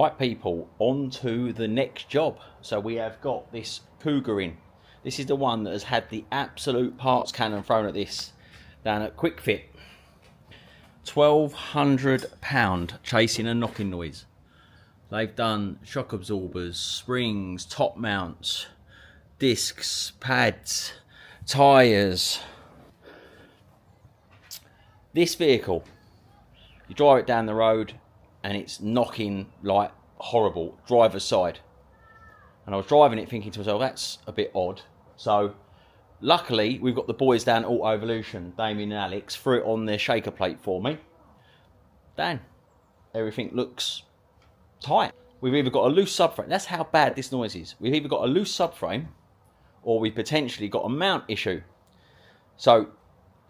Right people, on to the next job. So we have got this Kuga in. This is the one that has had the absolute parts cannon thrown at this down at Kwik Fit. £1,200 chasing and knocking noise. They've done shock absorbers, springs, top mounts, discs, pads, tyres. This vehicle, you drive it down the road and it's knocking like horrible, driver's side. And I was driving it thinking to myself, that's a bit odd. So luckily we've got the boys down at Auto Evolution, Damien and Alex, threw it on their shaker plate for me. Dan, everything looks tight. We've either got a loose subframe, that's how bad this noise is. We've either got a loose subframe or we potentially got a mount issue. So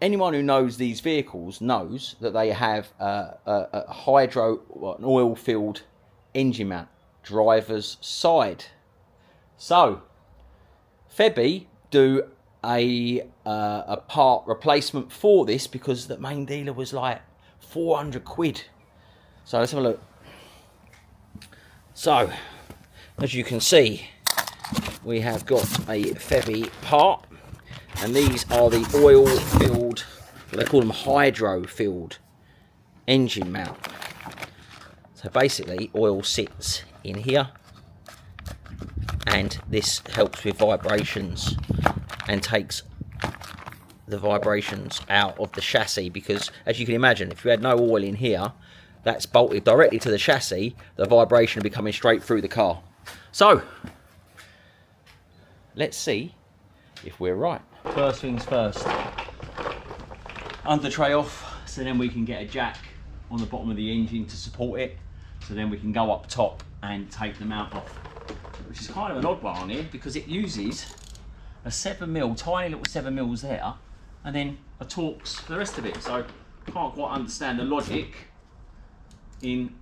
anyone who knows these vehicles knows that they have a an oil-filled engine mount, driver's side. So Febby do a part replacement for this because the main dealer was like 400 quid. So let's have a look. So as you can see, we have got a Febby part. And these are the oil-filled, they call them hydro-filled engine mount. So basically, oil sits in here, and this helps with vibrations and takes the vibrations out of the chassis. Because, as you can imagine, if you had no oil in here, that's bolted directly to the chassis, the vibration will be coming straight through the car. So, let's see if we're right. First things first, under tray off, so then we can get a jack on the bottom of the engine to support it, so then we can go up top and take the mount off, which is kind of an odd one on here because it uses a 7mm, tiny little 7mm there, and then a Torx for the rest of it. So I can't quite understand the logic in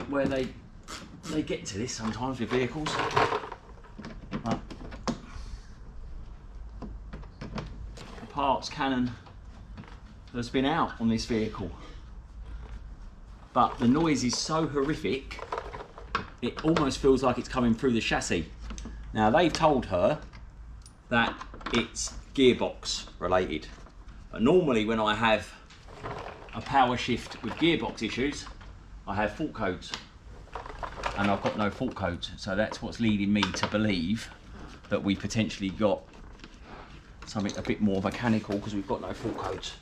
where they get to this sometimes with vehicles. But parts cannon has been out on this vehicle, but the noise is so horrific it almost feels like it's coming through the chassis. Now they've told her that it's gearbox related, but normally when I have a power shift with gearbox issues I have fault codes, and I've got no fault codes, so that's what's leading me to believe that we potentially got something a bit more mechanical because we've got no fault codes.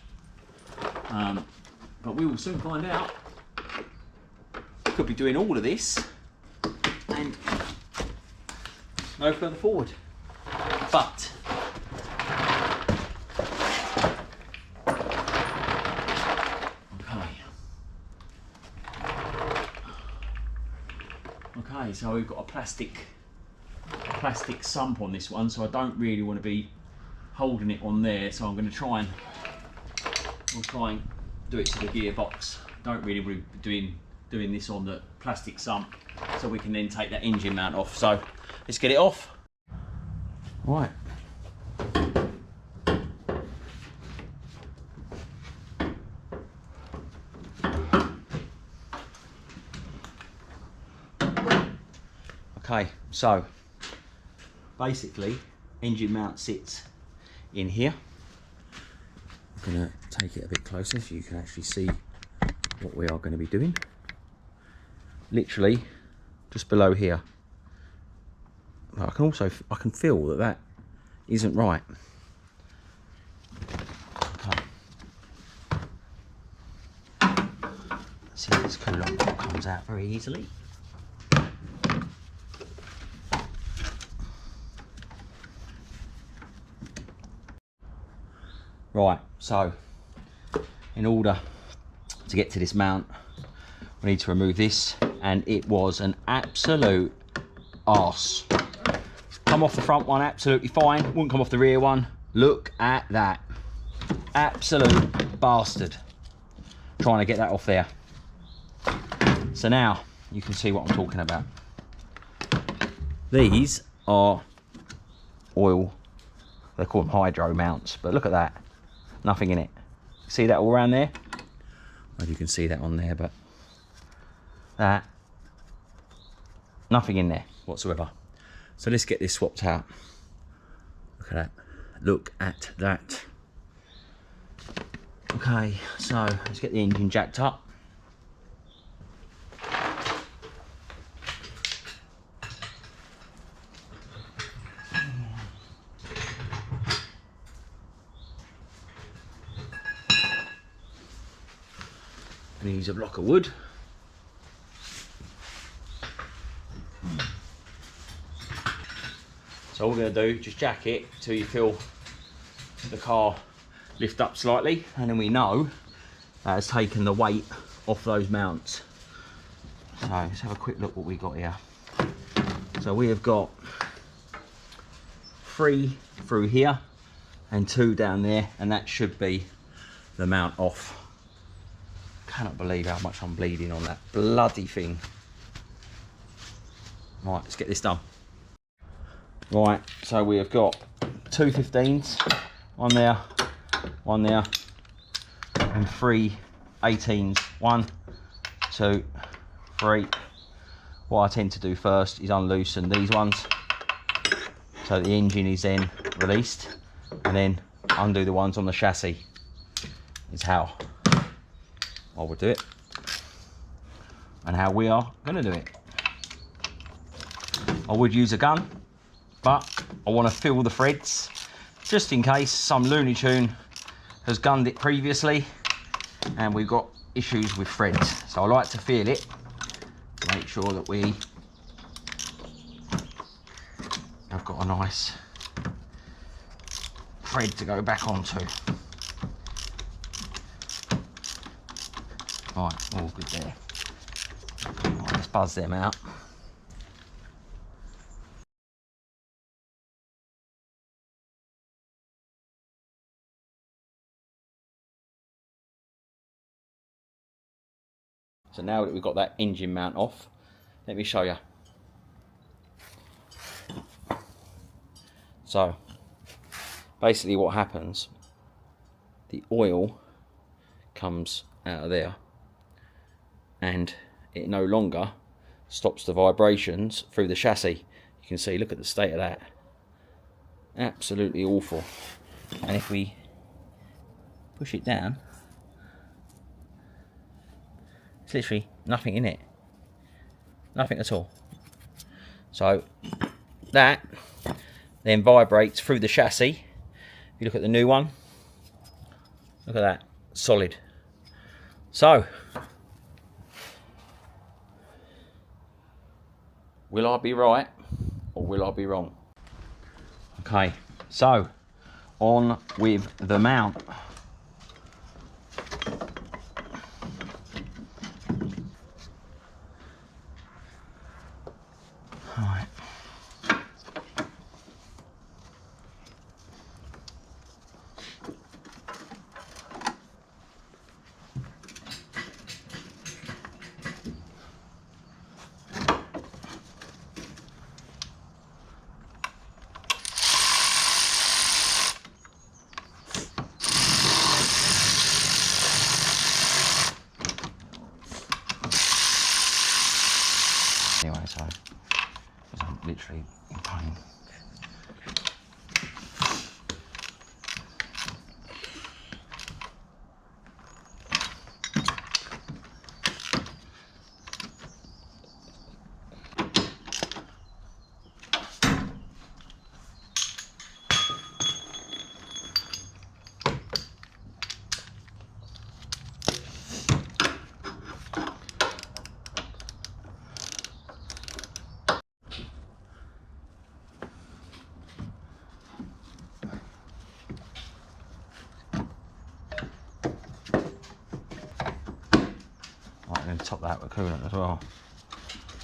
But we will soon find out. Could be doing all of this and no further forward. But okay, so we've got a plastic sump on this one, so I don't really want to be holding it on there, so I'm going to try and do it to the gearbox. Don't really want to be doing this on the plastic sump, so we can then take that engine mount off. So let's get it off. Right. Okay, so basically engine mount sits in here. I'm going to take it a bit closer so you can actually see what we are going to be doing. Literally just below here. I can feel that isn't right. Okay. See if this coolant comes out very easily. Right, so in order to get to this mount, we need to remove this, and it was an absolute arse. Come off the front one absolutely fine, wouldn't come off the rear one. Look at that, absolute bastard. Trying to get that off there. So now you can see what I'm talking about. These are oil, they call them hydro mounts, but look at that. Nothing in it. See that all around there? Well, you can see that on there, but that Nothing in there whatsoever. So let's get this swapped out. Look at that. Look at that. Okay, so let's get the engine jacked up. And use a block of wood. So all we're going to do, just jack it till you feel the car lift up slightly, and then we know that has taken the weight off those mounts. So let's have a quick look what we got here. So we have got 3 through here and 2 down there, and that should be the mount off. Cannot believe how much I'm bleeding on that bloody thing. Right, let's get this done. Right, so we have got 2 15s, one there, and 3 18s. 1, 2, 3. What I tend to do first is unloosen these ones, so the engine is then released, and then undo the ones on the chassis. Is how I would do it, and how we are going to do it. I would use a gun, but I want to feel the threads just in case some Looney Tune has gunned it previously and we've got issues with threads. So I like to feel it to make sure that we have got a nice thread to go back onto. Right, all good there. Right, let's buzz them out. So now that we've got that engine mount off, let me show you. So basically what happens, the oil comes out of there and it no longer stops the vibrations through the chassis. You can see, look at the state of that. Absolutely awful. And if we push it down, it's literally nothing in it. Nothing at all. So that then vibrates through the chassis. If you look at the new one, look at that, solid. So, will I be right or will I be wrong? Okay, so on with the mount. Right. Anyway, so I'm literally in pain. Right, then top that with coolant as well.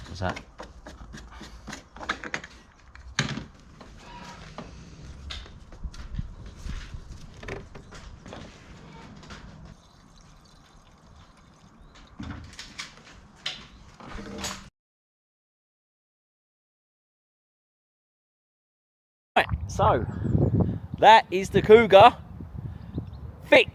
What's that? Right, so that is the Kuga fixed.